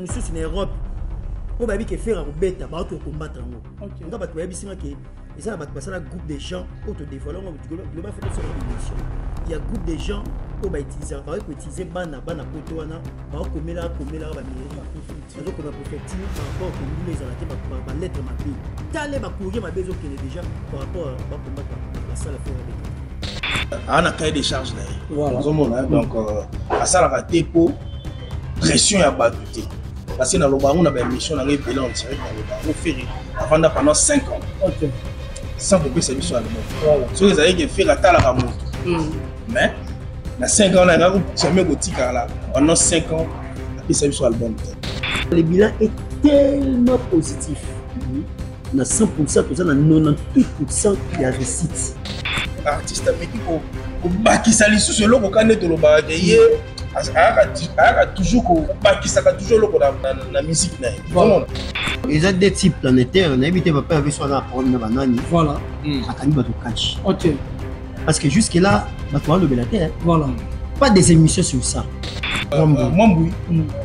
Nous en Europe. On va dire que faire un bête, bah tu combattre en haut. On va pas dire que et ça va passer un groupe de gens autodévoilant global faut faire une émission. Il y a un groupe de gens on va utiliser bana poto wana ba ko mela ba mairie. Ça donc on a préfecture par rapport que nous les arrêter ba lettre ma pays. T'allez ba courrier ma besoin que déjà par rapport ba combattre la salle faire avec. On a cahier des charges là. Voilà. Donc à ça la dépôt pression à battre. Parce que dans le baron, on a une mission dans les bilans direct dans le baron ferré pendant 5 ans. Ok. Sans couper cette mission à l'homme. Sur les années qui fait la tala à monter. Mais, dans 5 ans, on a jamais goûté là. Pendant 5 ans, on a fait cette mission à l'album. Le bilan est tellement positif. On a 100%, tout ça, on a 98% de réussite. Artiste américain, au baki sali sous ce lot, au canet de l'obagayé. Toujours la musique. Ils ont des types planétaires. On a évité de faire avec soi problème de banane. Voilà. Catch. Ok. Parce que jusque-là, le Belater. Voilà. Pas des émissions sur ça. Moi,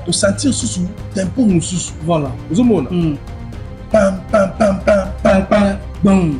tu sentir sous tempo sous. Voilà. Vous avez pam pam pam pam pam pam bam.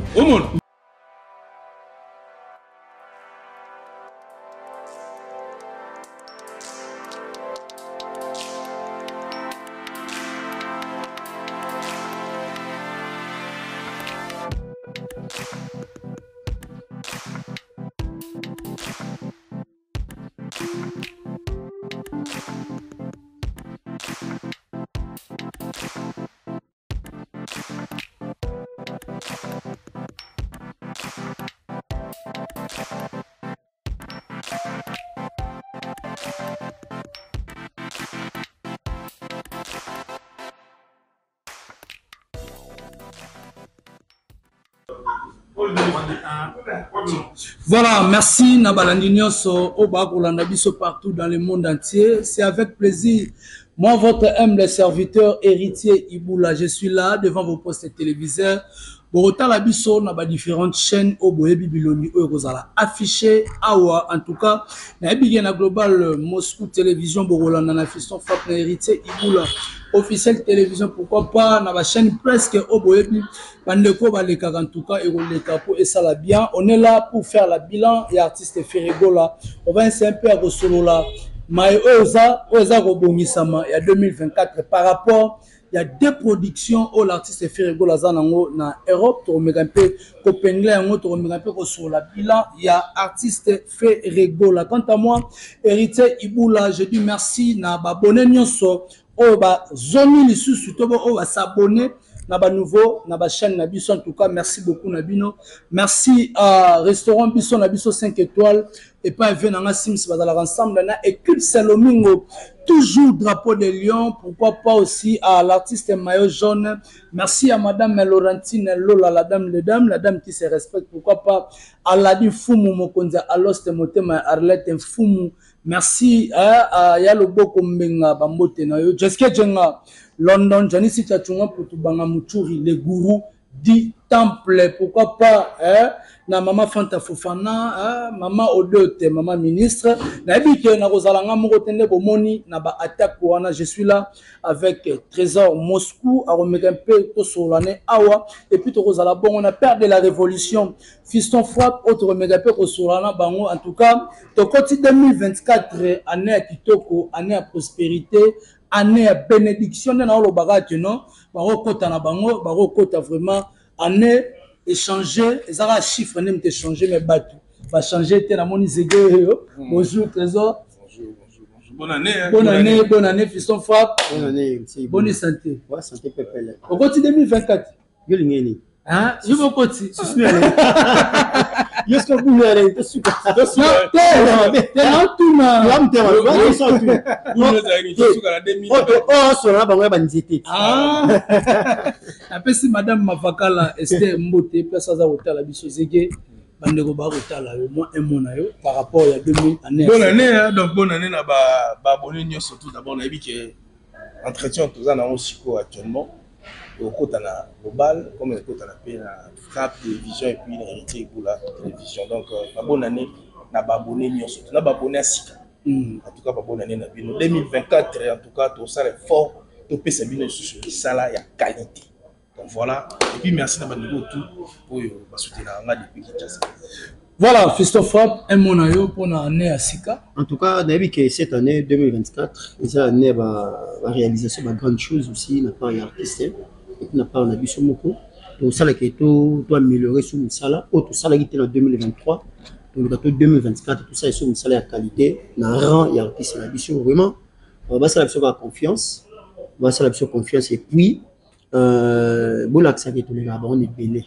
Voilà, merci Nabalandi Nyonso, Obakolanda biso partout dans le monde entier. C'est avec plaisir. Moi, votre humble serviteur, héritier Iboula, je suis là devant vos postes téléviseurs. Borota la biso na ba différentes chaînes au boyebi biloni o kozala affiché awa en tout cas na bigé na global Moscou télévision borolanda na fiston fat na héritier Iboula officiel télévision pourquoi pas na ba chaîne presque au boyebi bandeko baleka en tout cas et roleka pour et ça la bien on est là pour faire la bilan et artiste Ferregola on va essayer un peu à Rosolola mais oza robongisama il y a 2024 par rapport il y a deux productions où l'artiste Ferregola zanango na Europe to megampe ko pengle yango to megampe ko sur la bilan il y a artiste Ferregola. Quant à moi héritier Iboula je dis merci na ba bonne nyonso o ba zoni lisusu to o ba s'abonner na ba nouveau na ba chaîne na biso en tout cas merci beaucoup Nabino merci à restaurant biso na biso 5 étoiles et pas venir dans Sims bazala ensemble na équipe Salomingo toujours drapeau de Lyon pourquoi pas aussi à l'artiste maillot jaune merci à madame Laurentine Lola la dame qui se respecte pourquoi pas à Ladi Fumu Mokonza Aloste Motema Arlette Fumu merci à Yaloboko Mbenga Bambote na yo Jeske Jenga London Janisi Tchachunga pour Tubanga Muchuri les gourous du temple pourquoi pas na maman Fanta Fofana maman Odote maman ministre na bike na kozalanga mokotende bomoni na ba attaque wana je suis là avec Trésor Moscou a remettre un peu to solane awa et puis to kozala bon on a peur de la révolution fiston frappe autre remettre un peu ko solana bango en tout cas to côté 2024 année à kitoko année à prospérité année à bénédiction na lo bagate non baro kota na bango baro kota vraiment année échanger et ça chiffre même échanger mais battu va changer te na moni zege bonjour Trésor bonne année fiston frappe bonne année bonne santé ouais santé pepele au côté 2024 yo lingeni je veux côté yo ce que vous allez te suka non tout na l'homme sur la bango ba nzete après si madame Mavakala Esther Mbote place à hôtel la biso zege bandeko ba hôtel au moins un mois na yo par rapport à 2000 années bonne année donc bonne année na ba abonné surtout d'abord na bi que entretien tout ça na Osiko actuellement au côté na global comme au côté na la frappe télévision et puis l'héritier Iboula télévision donc bonne année na ba abonné surtout na ba abonné à Sika en tout cas ba bonne année na bino 2024 en tout cas tout ça est fort topé c'est bien sur ça là il y a qualité. Donc voilà, et puis merci d'avoir niveau tout pour soutenir depuis Kinshasa. Voilà, Fiston Frappe, un monayo pour l'année à Sika. En tout cas, cette année 2024, c'est l'année de la réalisation de grandes choses aussi, n'a pas d'artiste, et n'a pas un abus sur mon coup. Donc ça, tout doit améliorer sur une salle, tout ça, qui était en 2023, donc le 2024, tout ça est sur une salle à qualité, n'a rang et artiste, n'a abus sur vraiment, on va se la confiance, on va se la confiance, et puis, bon, là, ça qui est tout le gars, on est belé.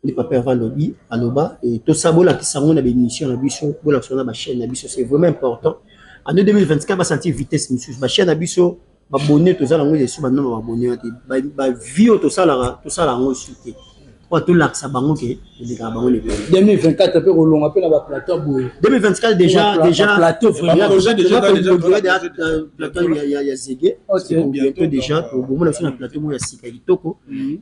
Les papiers avant lobby, à Loba, et tout ça, bon, qui s'en a des émissions, la bicho, bon, la chaîne, la bicho, c'est vraiment important. En 2024, on va sentir vitesse, monsieur, ma chaîne, la bicho, va abonner, tout ça, la rue, et sous maintenant, va abonner, va vivre tout ça, la rue, pour tout l'axe à Bango, qui est 2024, après, on appelle la plateau. 2024, déjà, plateau, vraiment, il y a Zégué, bientôt déjà, pour le moment, on a un plateau, il y a Sikalitoko,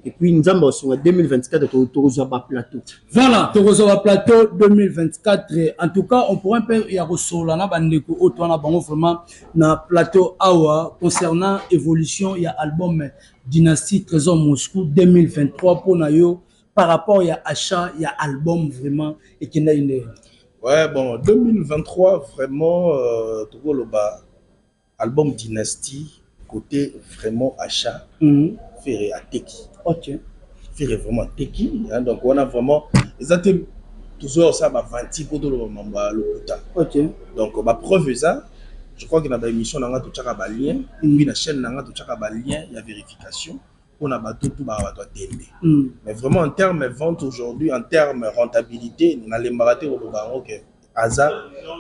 et puis nous avons en 2024, Torozoba plateau. Voilà, Torozoba plateau 2024. En tout cas, on pourrait un peu y avoir Solana Bandeko, Otoana Bango, vraiment, dans plateau Awa, concernant évolution, il y a album Dynastie Trésor Moscou 2023 pour Nayo. Par rapport à achat, il y a album vraiment et qui n'a une. Ouais, bon, 2023, vraiment, album Dynastie, côté vraiment achat, faire à Teki. Ok. Faire vraiment Teki. Hein, donc, on a vraiment. Exactement, toujours ça, 20 pour le putain. Ok. Donc, preuve ça, je crois que dans l'émission, on a tout un lien. Et puis, la chaîne, on a tout un lien, il y a vérification. On a battu tout mais vraiment en termes de vente aujourd'hui, en termes de rentabilité, on a les marathons au Baron que Aza,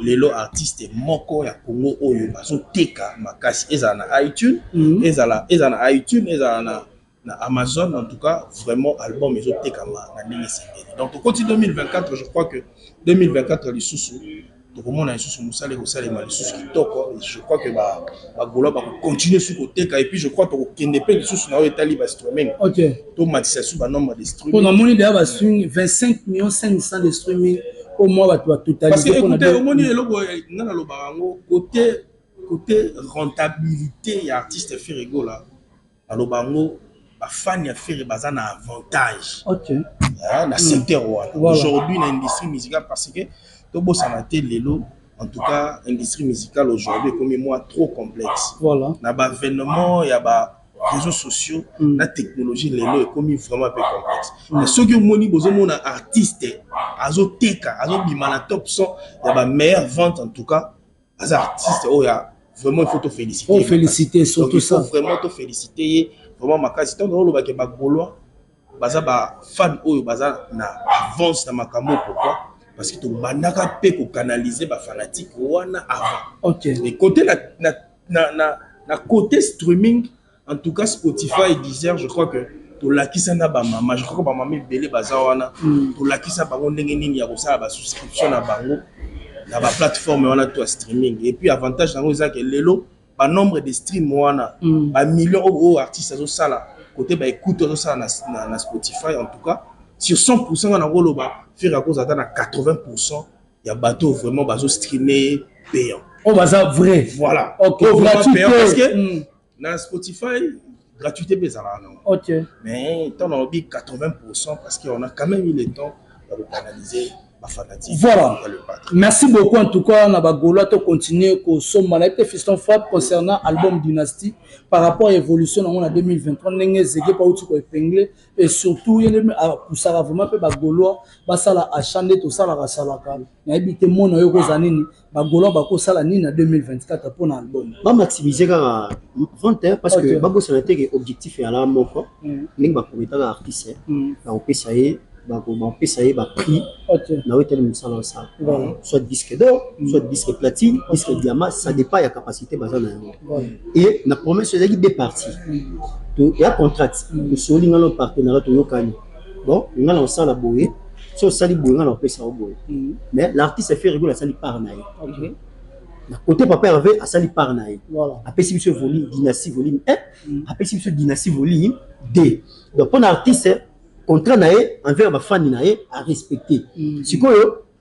les lots artistes Moko ya Congo Oyo, Bazo Teka, Makasi, Ezana iTunes, Ezana iTunes, Ezana Amazon, en tout cas, vraiment album Ezo Teka, donc au côté 2024, je crois que 2024, les sous donc, on a sous Moussale et je crois que Bagola va continuer sur le côté. Et puis, je crois que les sous na Italie va streaming. Ok. Donc, Matissassou va nombre de streaming. Pour nous, il y a 25 500 de streaming au mois va totaliser. Parce que, écoutez, au moins, côté rentabilité, il y a artiste Ferrigo là. À l'Obango, fan ya faire un avantage. Ok. Dans le secteur. Aujourd'hui, dans l'industrie musicale, parce que en tout cas, l'industrie musicale aujourd'hui est comme moi trop complexe. Voilà. Dans l'événement, il y a des réseaux sociaux, la technologie est comme vraiment un peu complexe. Mais ceux qui ont des artistes, azoteka, azobimana top 100, il y a des meilleures ventes en tout cas. Les artistes, vraiment il faut te féliciter. Il faut féliciter surtout ça. Il faut vraiment te féliciter. Vraiment, ma case, c'est un rôle qui est gaulois. Baza ba fan oyo baza na avance na makambo pourquoi? Parce que tu bandaka pe ko canaliser ba fanatique wana avant. OK. Mais côté na côté streaming, en tout cas Spotify et Deezer, je crois que to lakisa na ba mama, je crois que ba mama belé baza wana to lakisa bango ndenge nini ya kosala ba subscription na bango na ba plateforme wana to streaming. Et puis avantage nango ça que lelo ba nombre de stream wana ba millions de artistes azo sala côté bah écoute ça na Spotify en tout cas sur 100% on a rôle faire à cause à 80% il y a bateau vraiment bateau streamer payant. On va ça vrai. Voilà. OK. Gratuit parce que na Spotify gratuité mais ça non. OK. Mais tant on a dit 80% parce qu'on a quand même eu le temps de canaliser. Voilà. Merci beaucoup en tout cas. On a continuer au sommet. On a été Fiston Frappe concernant l'album Dynastie par rapport à l'évolution en 2023. On a pas outil épinglé et surtout pour ça vraiment peu bagolois ça la acheter tout ça la rasalaka. Na habité mon na yoko zanini bagolois bako sala ni en 2024 pour l'album. Ba maximiser ka vente parce que babo ça été objectif ya la moko. Ning ba komita ka artiste. Na opesa ça va prix soit disque d'or soit disque platine disque diamant ça dépend de la capacité et la promesse c'est des parties il y a contrat sur un partenariat bon on a lancé la boye sur sali boye on a fait ça mais l'artiste fait rigoler sali par naï côté papa avait à sali par naï après si monsieur volume dynastie volume 1 après si monsieur dynastie volume 2 donc pour l'artiste contrat naé envers ma fan naé à respecter. Si quoi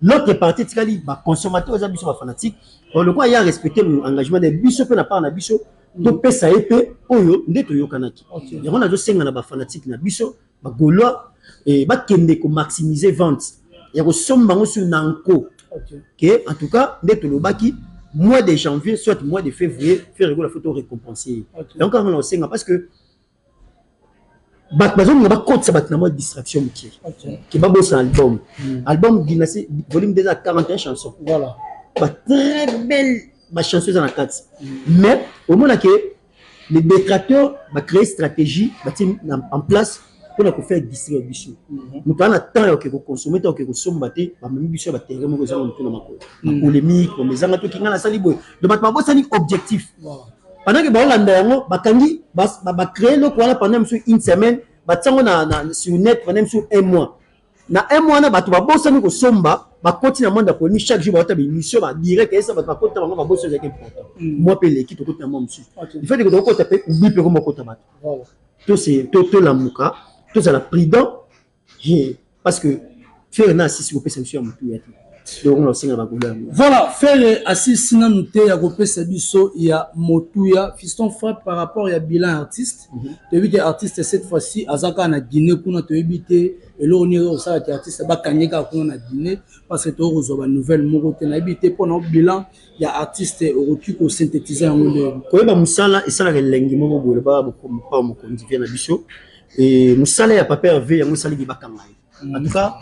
l'autre partie tikali ba consommateur za biso ba fanatique on le quoi il y a respecter l'engagement des biso pe na part na biso to pesa épée oyo ndeto yokanaki yango na zo senga na ba fanatique na biso ba gaulois et ba kende ko maximiser vente ya ko somba ngo sur nanko que en tout cas ndeto lobaki mois de janvier soit mois de février faire la photo récompenser donc on a senga parce que bazo nga ba côté ça na mode distraction qui ba bossa album album Dynastie volume 2 à 41 chansons voilà ba très belle ma chanson dans la carte mais au moment que les détracteurs va créer stratégie en place pour la faire distribution nous quand on a temps que consommer tant que consommer ba même biso ba terrain mo za on na polémique on les anga to kinga na sali boy donc ba bossa ni objectif pendant que ba landa yango ba kangi ba créer le quoi pendant une semaine ba tsango na sur net pendant sur un mois na un mois na ba to ba bossa ni ko somba ba continue à monde pour chaque jour ba ta émission ba direct et ça ba côté ba ba bossa c'est important moi pe l'équipe to côté moi monsieur il fait que to côté pe oublie pe comme côté ba voilà tout c'est tout la muka tout ça la prudent parce que faire na si vous peut monsieur mutu voilà, faire assis sinon noté à grouper Sabiso il y a Motuya fiston frappe par rapport à bilan artiste tu vu que artiste cette fois-ci azaka na Guinée pour notre éviter et là on est au ça artiste ba kanyeka pour na Guinée parce que tu reçois une nouvelle morote na éviter pour notre bilan il y a artiste au recul au synthétiser en monde ko ba musala et ça la lengi mo bo ba mo kondivier na biso et musala ya papa V ya musala ki bakanga en tout cas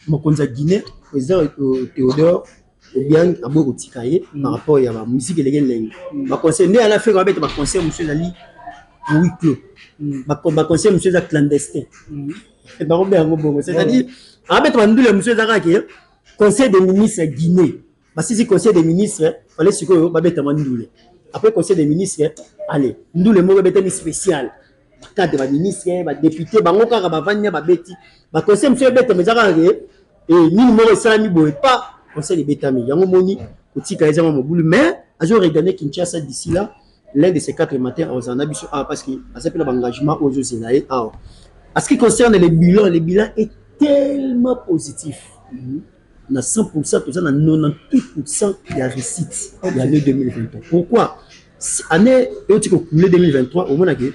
mo konza Guinée président Théodore bien abo kotikaye par rapport à la musique et les langues ba conseil né à la fin ba bête ba conseil monsieur Ali oui clos ba conseil monsieur za clandestin et ba robert ngo c'est-à-dire a bête ba ndule monsieur za kaki conseil des ministres Guinée ba si conseil des ministres fallait siko ba bête mandule après conseil des ministres allez ndule mo bête spécial cadre ba ministre ba député bango kaka ba vanya ba beti ba conseil monsieur bête mais za kaki et ni numéro ça mi boye pas conseil de bétami yango moni kotika ezama mobulu mais azo regagner Kinshasa d'ici là l'un de ces 4 matins aux anabiso parce que ça fait l'engagement aux Zénaï en ce qui concerne les bilans est tellement positif na 100% tout ça na 98% de réussite de l'année 2023 pourquoi année éotiko coulé 2023 au moins que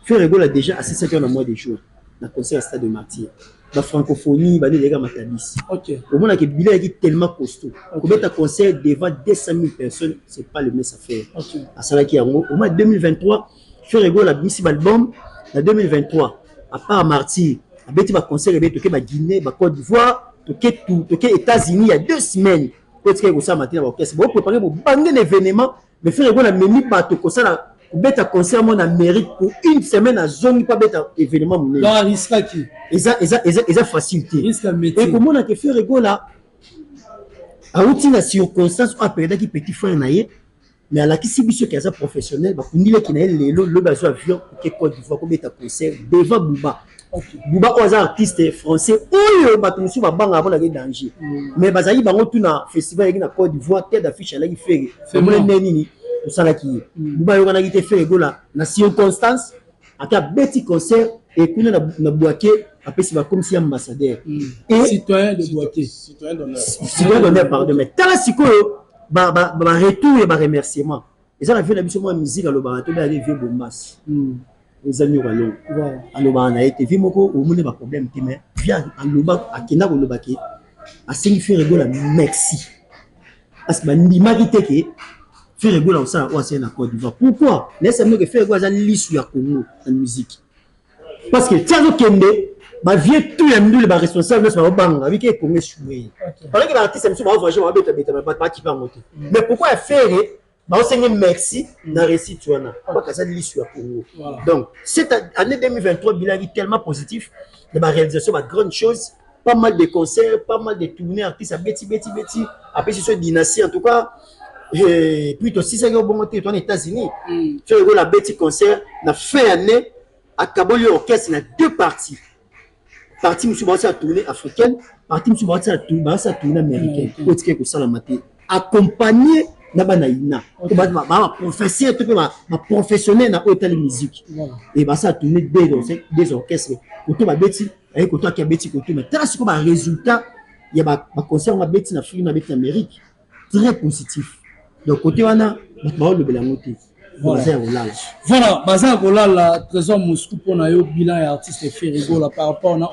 faire rigolo déjà à 7 heures dans mois de jours na concert stade de Martyr la francophonie ba les gars matabis OK au moment que bilan est tellement costaud pour mettre un concert devant 200 000 personnes c'est pas le même affaire OK à ça là qui au mois 2023 faire rigolo la musique album en 2023 à part Martyr a beti ba concert et toke ba Guinée ba Côte d'Ivoire toke États-Unis il y a 2 semaines peut-être que ça matin ba orchestre bon préparer pour banger l'événement mais faire rigolo la memi pas to ko ça beta concert mon Amérique pour une semaine à zone pas beta événement mon dans risque qui eza facilité et comment on a fait rigolo là a outil na circonstance a période qui petit frère naie mais à la qui sibiso qui est professionnel ba kundile qui na le bazo avion qui Côte d'Ivoire comme beta concert devant Bouba Bouba aux artistes français oyo bato musu ba banga avant la danger mais bazali bango tout na festival na Côte d'Ivoire tête d'affiche là qui fait mon nini tout ça là qui Bouba yo kana qui fait gola na circonstance aka beti concert et kuna na Boaké après c'est comme si ambassadeur et citoyen de Boaké citoyen d'honneur pardon mais tala sikoyo ba retour et ba remerciement et ça la fait la mission moi musique à l'obarato ba aller vieux Bombas les amis wallo aloba na été vi moko au monde ba problème mais vient aloba akina kolobaki a signifier rigola merci parce que ba ndimaki teke faire rigola ça ou c'est na Côte d'Ivoire pourquoi laisse moi que faire rigola za lisu ya Congo en musique parce que tiazo kende ba vieux tout ya ndule ba responsable ba banga avec que Congo choué pendant que l'artiste monsieur va voyager va beta pas qui pas monter mais pourquoi faire bah on merci na récit tu vois pas que ça lisu ya Congo donc cette année 2023 bilan est tellement positif de la réalisation de grandes choses pas mal de concerts pas mal de tournées artistes à Betty après ce dynastie en tout cas et puis aussi ça bon monter aux États-Unis faire la Betty concert na fin année à Kaboli orchestre na 2 parties partie monsieur va tournée africaine partie monsieur va tournée américaine pour dire que ça la maté accompagné na banaïna ba professeur tout ma professionnel na hôtel musique et ba ça tourner des orchestres autour ba Betty et autour qui Betty autour mais tant ce que ba résultat il y a ba concert na Betty na Afrique na Betty Amérique très positif donc côté wana ba le belangoté Voilà, Baza Golala, Trésor Moscou pour Nayo, bilan et artiste fait rigola par rapport à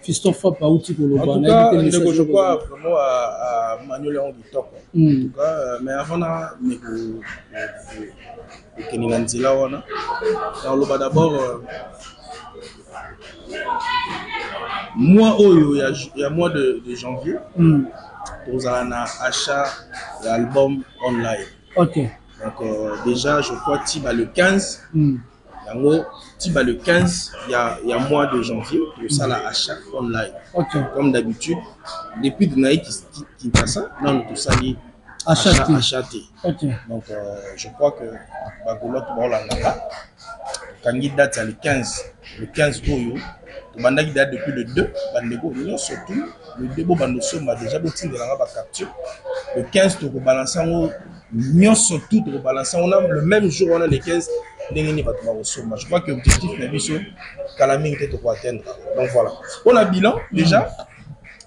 Fiston Fop à Outi Koloba. En tout cas, je crois vraiment à Manuel Léon du top. En tout cas, mais avant de Keninanzila, d'abord, mois il y a mois de janvier, nous avons achat l'album online. Ok. Donc déjà, je crois Tiba le 15. Tiba le 15, il y a mois de janvier, pour ça l'achat online. Okay. Comme d'habitude, depuis Dinaï qui passe ça, non, tout ça est acheté. Okay. Donc je crois que Bagolot Baolanga, quand il date le 15 Oyo, il date depuis le 2, surtout le 2 Banosom a déjà besoin de la capture. Le 15, tu peux balancer surtout tu peux balancer. On a le même jour, on a le 15. Je crois que l'objectif est qu'à la minute pour atteindre. Donc voilà. On a bilan déjà.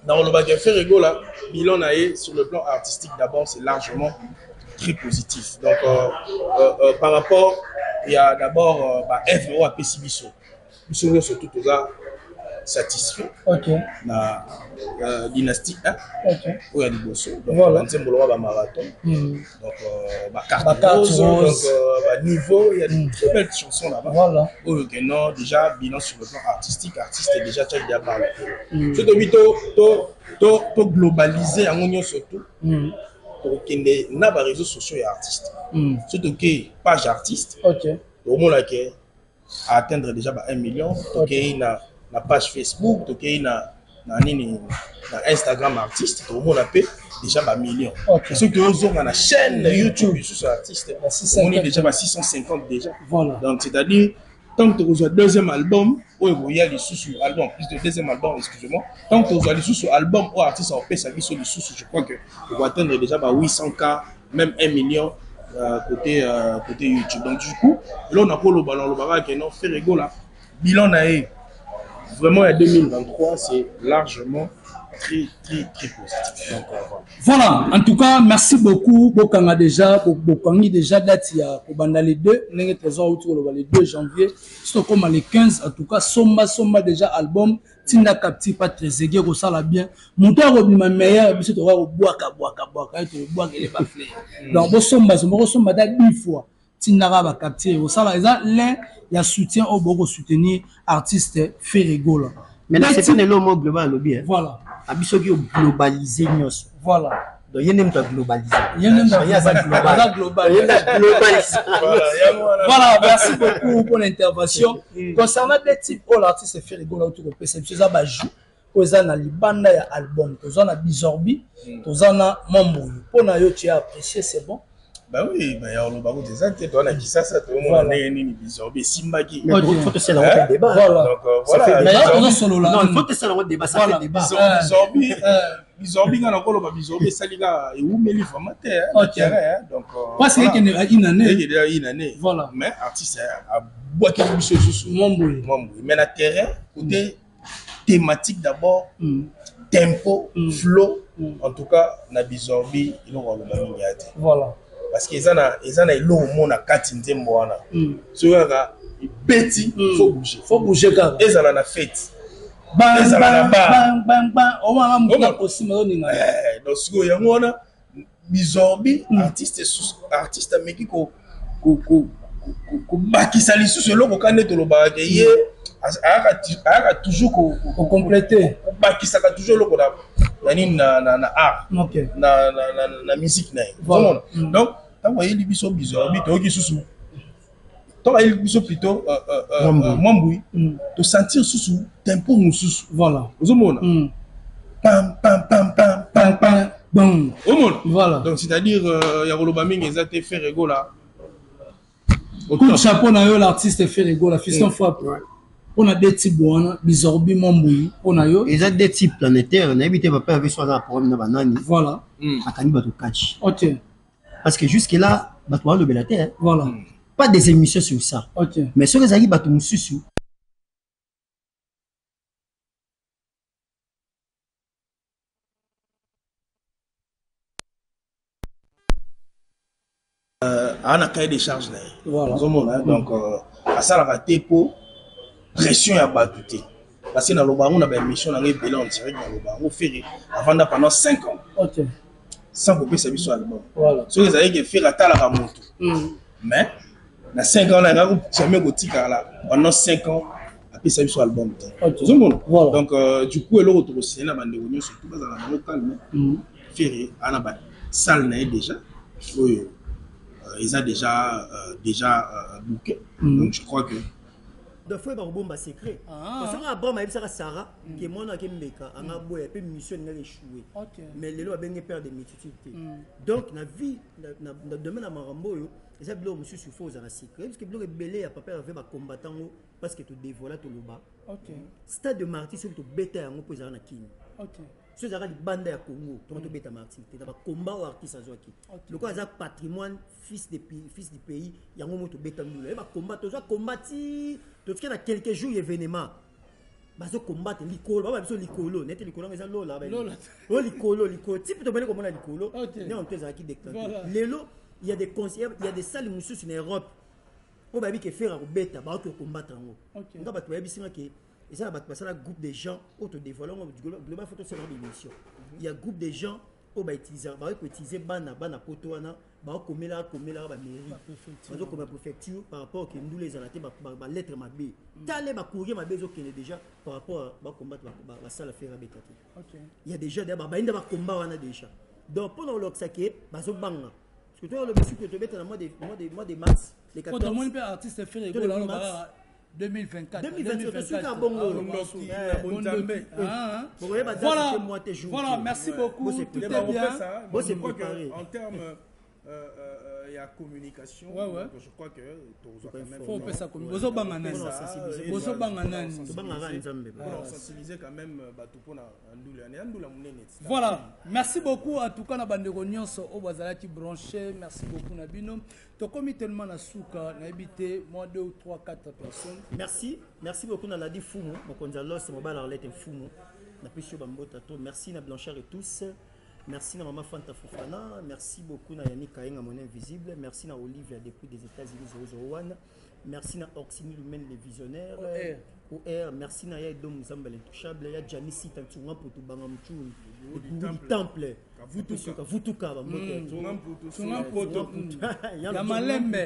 Dans le bagage fait rigolo là, bilan sur le plan artistique d'abord, c'est largement très positif. Donc par rapport, il y a d'abord FO à PCBISO. Nous sommes surtout tous là satisfaits. Ok. La dynastie 1. Ok. Où il y a des bossos. Donc voilà. On a marathon. Donc carte rose. Donc niveau, il y a de très belles chansons là-bas. Voilà. Non, déjà bilan sur le plan artistique est déjà très bien parlé. Surtout globaliser en union surtout. Pour qu'il y ait des réseaux sociaux et artistes. Surtout que page artiste. Ok. Au moins là que atteindre déjà 1 million. Ok. Na page Facebook, ok, na Instagram artiste, tout le monde a payé déjà 1 million. Okay. Ceux qui ont la chaîne YouTube sur artiste, on est déjà à 650 déjà. Voilà. Donc c'est-à-dire, tant que tu as deuxième album, il y a les sous-albums, plus de deuxième album, excusez-moi, tant que tu as les sous-albums ou artistes en paix, ça vit sur les sous, je crois que tu vas atteindre déjà 800K, même 1 million côté YouTube. Donc du coup, là on a pour le ballon, qui est non, fait rigolo là, bilan naïe. Vraiment, en 2023, c'est largement très positif. Donc, voilà, en tout cas, merci beaucoup. Bokanga déjà, date il y a les 2, les 2 janvier, c'est comme les 15, en tout cas, Somba déjà album, Tinda Capti, pas très égé, ça la bien. Mon temps, ma meilleure, c'est de voir boire, et les baflés. Donc, Somba, date 10 fois. Tindara va capter au ça là il y a soutien au beaucoup soutenir artiste fait rigolo mais là c'est pas le mot global lobby voilà abisoki globaliser news voilà donc il n'aime pas globaliser global voilà merci beaucoup pour l'intervention concernant des types où l'artiste fait rigolo autour de perception ça va jouer aux ana libanda ya album aux ana bizorbi aux ana mambo pour na yo tu as apprécié c'est bon. Ben oui, mais on va vous dire ça, tu as dit ça, tout le monde est né bizarre, Simbagi. Mais il faut que c'est un débat. Voilà. Donc voilà. Non, il faut que c'est un débat, ça fait débat. Bizarbi, on a encore le bizarbi, ça liga, et où me livre matin, donc. Parce qu'il y a une année. Voilà. Mais artiste a boit quelque chose sur Mamboui. Mais la terrain, côté thématique d'abord, tempo, flow, en tout cas, na bizarbi, il aura le même. Voilà. Parce qu'ils ont eu monde à 4 mois. Sur un petit, il faut bouger. Faut bouger, car. Ils ont la fête. Ils ont la bang. On va avoir aussi, donc, si vous avez un bizarbi, artiste américain, qui s'allie sous ce lot, quand on est au bas, il a toujours compléter. Qui s'est toujours le code. Na art, na musique, voilà. Donc, quand vous voyez les bisous bizarres, qui sous tant il bisous plutôt mamboui, de sentir sous tempo sous. Voilà. Vous monde. Pam. Bon. Voilà. Donc c'est-à-dire il y a le baming ils ont été fait rigolo là. Coup de chapeau na yo l'artiste fait rigolo la fiston fois. On a des types bizarbi mamboui on a yo ils ont des types planétaires on a évité papa avec soit un problème na banani voilà akani bato catch OK parce que jusque là bato le belater voilà pas des émissions sur ça OK mais sur les amis bato mususu a un cahier des charges. Voilà. Donc, ça la raté pour pression à battre. Parce que dans le baron, on a une mission dans le bilan direct dans le baron, fait avant pendant 5 ans. Ok. Sans couper sa vie sur l'album. Voilà. So les aïeux qui fait la tala à moto. Mais dans 5 ans, on a jamais gothique là. Pendant 5 ans, après sa vie sur l'album. Voilà. Donc du coup, elle a retrouvé aussi la bande de réunion surtout dans la locale. Ferré, on a salle déjà. Ils ont déjà booké. Donc je crois que deux fois par bombe secret. Parce que la bombe a été Sarah qui est mon qui meka en a boy et mission n'a échoué. Mais les lois bien perdre des multitudes. Donc la vie dans domaine à Marambo et ça bloque monsieur sur faux dans la secret parce que bloque belé à papa avec ba combattant parce que tu dévoiler tout le bas. Stade de martyr sur tout bêta en pour na kini. Ce qui est le banda ya Congo, tu vas te bêta martyr. Tu vas combat ou artiste à Zoaki. Le quoi est patrimoine fils du pays, il y a un moment tu bêta nous. Il va combattre, tu vas combattre. Tu sais dans quelques jours événement. Bazo combattre l'icolo, pas besoin l'icolo, net l'icolo mais ça lola. Oh l'icolo, type de comme on a l'icolo. Né on te zaki déclenché. Lelo, il y a des conseillers, il y a des salles monsieur en Europe. On va dire que faire un bêta, bah tu combattre en haut. On va tu vas dire que et ça c'est un groupe de gens autodévoilants global photo c'est une émission. Il y a un groupe de gens au va utiliser bana poto wana ba komela ba mairie. Bazo comme préfecture par rapport que nous les alaté ba lettre mabé. Talé ba courrier mabé zo kene déjà par rapport à ba combattre ba salle faire bekati. Il y a déjà des ba inda ba combat wana déjà. Donc pendant l'oxaké bazo banga. Parce que toi le monsieur que tu mets dans mois de mars les 14. Quand on peut artiste faire rigolo là 2024. Voilà, merci beaucoup. Tout est bien. En termes il y a communication. Je crois que faut faire ça comme sensibiliser quand même. Voilà, merci beaucoup à tout cas na bande nyonso au bazalaki branché. Merci beaucoup Nabino. To komi tellement na souka na habité moi 2 ou 3 4 personnes. Merci beaucoup na Ladi Fumu, mon Gonzalo c'est mobile arlette Fumu. Na plus bambota to merci na Blanchard et tous. Merci à Maman Fanta Fofana, merci beaucoup à Yannick Kayenga Mon Invisible, merci à Olivia depuis des États-Unis 001, merci à Oxini Lumen les Visionnaires, OR, merci à Yadom Zamba l'Intouchable, il y a Janice Tantunga pour tout Bangamchou, le Temple, Vutuka, il y a Malembe,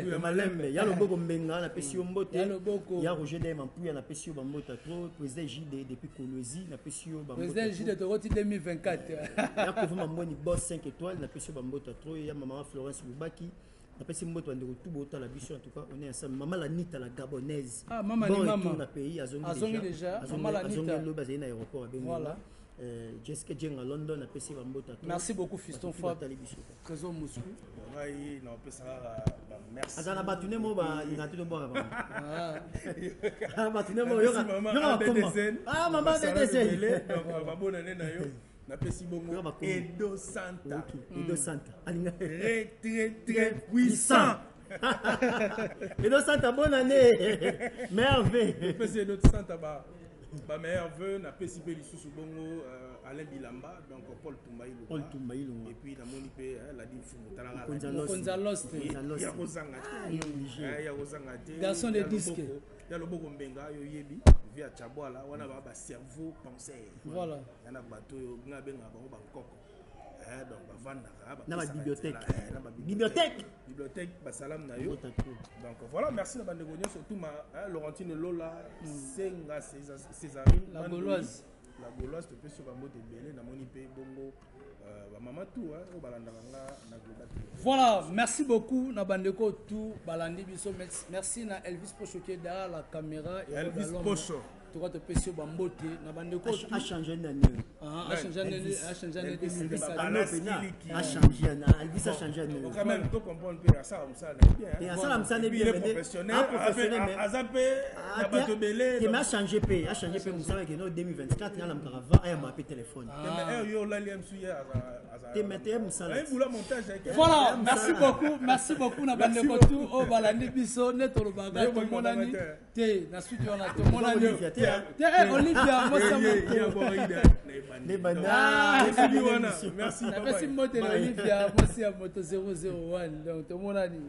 il y a le Bogo Mbenga, la Pessio Mbote, il y a Roger Demampou, il y a la Pessio Bambota, président JD depuis Colosie, la Pessio Bambota. Président JD de Roti 2024. Moni boss 5 étoiles, la Pessio Bambota trop, il y a Maman Florence Lubaki. La Pessio Mboto de tout beau la vision en tout cas, on est ensemble. Maman la Nita la gabonaise. Ah maman ni maman. Dans pays à zone déjà. Maman la Nita. Le basé dans l'aéroport à Benguela. Voilà. Jessica Jeng à London, la Pessio Bambota. Merci beaucoup fiston Fab. Trésor Moscou. Oui, non, on peut ça merci. Azana batune mo ba ngati do bora ba. Ah batune mo yo. Ah maman BDC. Donc ba bonne année na yo. Na pesi bongo Edo Santa. Edo Santa. Très puissant. Edo Santa, bonne année. Merveille. Pesi Edo Santa ba merveille na pesi pe lisusu bongo Alain Bilamba donc Paul Tumbaïlo. Et puis na moni pe la dit fumu talanga. Gonzalos. Ya kozanga. Ya kozanga. Garçon de disque. Ya le boko mbenga yo yebi via Chabwala wana ba cerveau penseur. Voilà. Yana bato yo nga benga ba nkoko. Donc ba vanda na ba bibliothèque. Bibliothèque ba salam na yo. Donc voilà, merci na bande gonyo surtout ma Laurentine Lola, Senga Césarine, la Gauloise. La Gauloise te peut sur ba mbote belé na moni pe bongo ba mama tout au balanda na global. Voilà, merci beaucoup na bandeko tout balandi biso, merci na Elvis Pocho qui est derrière la caméra et Elvis Pocho. Tu vas te pécher bambote na bandeko a changé d'année. A changé d'année. A changé d'année. A changé d'année. Quand même to comprendre que ça bien. Et ça ça n'est bien professionnel mais azapé na bato belé. Il m'a changé pay, a changé pay vous savez que no 2024 il y a l'amkara 20 et m'a appelé téléphone. Mais yo là liam suye Te mettez musala. Voilà, merci beaucoup na bandeko tout au balandi biso netolo baga to monani te na studio na to monani Olivia, moi c'est Merci. Olivia, moi c'est moto 001. Donc tout le monde a dit.